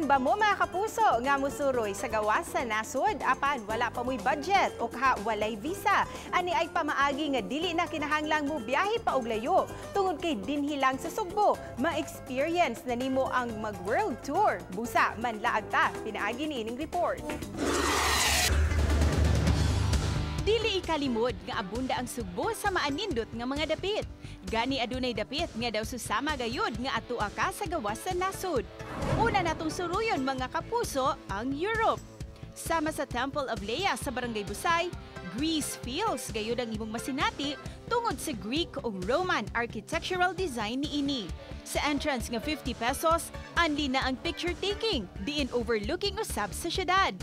Plan ba mo mga kapuso nga musuroy sa gawas sa nasod apan wala pa mo'y budget o kaha walay visa? Ani ay pamaagi nga dili na kinahanglang mo biyahe pa og layo tungod kay dinhi lang sa Sugbo ma-experience na nimo ang mag-world tour. Busa manlaag ta pinaagi ni ining report. Dili ikalimod nga abunda ang Sugbo sa maanindot nga mga dapit. Gani adunay dapit nga daw susama gayud nga atua ka sa gawas sa nasod. Una natong suruyon mga kapuso ang Europe. Sama sa Temple of Leia sa Barangay Busay, Greece feels gayud ang imong masinati tungod sa Greek o Roman architectural design niini. Sa entrance nga 50 pesos, anli na ang picture taking, diin overlooking usab sa syudad.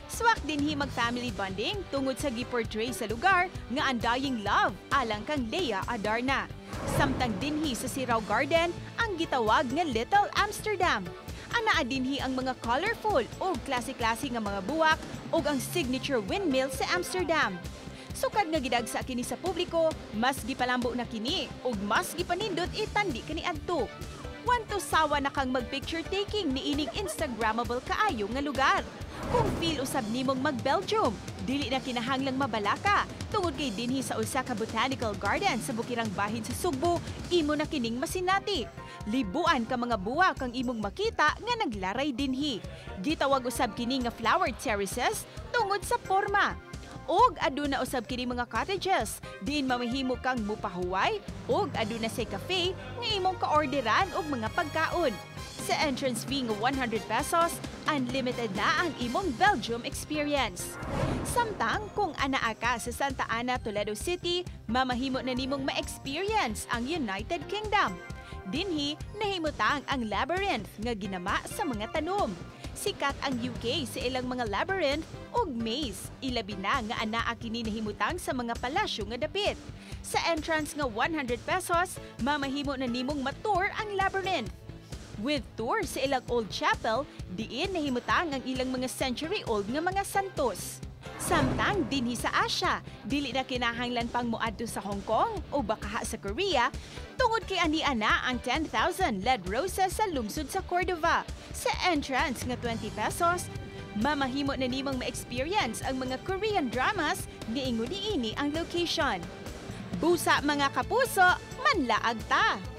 Swak dinhi mag-family bonding tungod sa giportray sa lugar nga andaying love alang kang Leia Adarna. Samtang dinhi sa Sirao Garden ang gitawag nga Little Amsterdam. Anaa dinhi ang mga colorful o klase-klase nga mga buwak o ang signature windmill sa Amsterdam. Sukad nga gidagsa kini sa publiko, mas gipalambo na kini o mas gipanindot itandi kani adto. Wanto sawa na kang mag-picture taking ni ining Instagrammable kaayo nga lugar. Kung feel usab nimong mag-Belgium, dili na kinahanglang mabalaka. Tungod kay dinhi sa usa ka botanical garden sa bukirang bahin sa Sugbo, imo na kining masinati. Libuan ka mga buwak ang imong makita nga naglaray dinhi. Gitawag usab kini nga flower terraces tungod sa porma. Og aduna usab kini mga cottages, diin mamahimo kang mupahuway, og aduna say cafe nga imong kaorderan og mga pagkaon. Sa entrance fee nga 100 pesos, unlimited na ang imong Belgium experience. Samtang kung anaa ka sa Santa Ana, Toledo City, mamahimo na nimong ma-experience ang United Kingdom. Dinhi nahimutang ang labyrinth nga ginama sa mga tanom. Sikat ang UK sa ilang mga labyrinth ug maze. Ilabi na nga anaa kini nahimutang sa mga palasyo nga dapit. Sa entrance nga 100 pesos, mamahimo na nimong matour ang labyrinth. With tour sa ilang old chapel, diin nahimutang ang ilang mga century-old nga mga santos. Samtang dinhi sa Asia, dili na kinahanglan pang moadto sa Hong Kong o baka sa Korea, tungod kay ani-ana ang 10,000 LED roses sa lungsod sa Cordova. Sa entrance nga 20 pesos, mamahimo na nimong ma-experience ang mga Korean dramas nga ingon niini ang location. Busa mga kapuso, manlaag ta!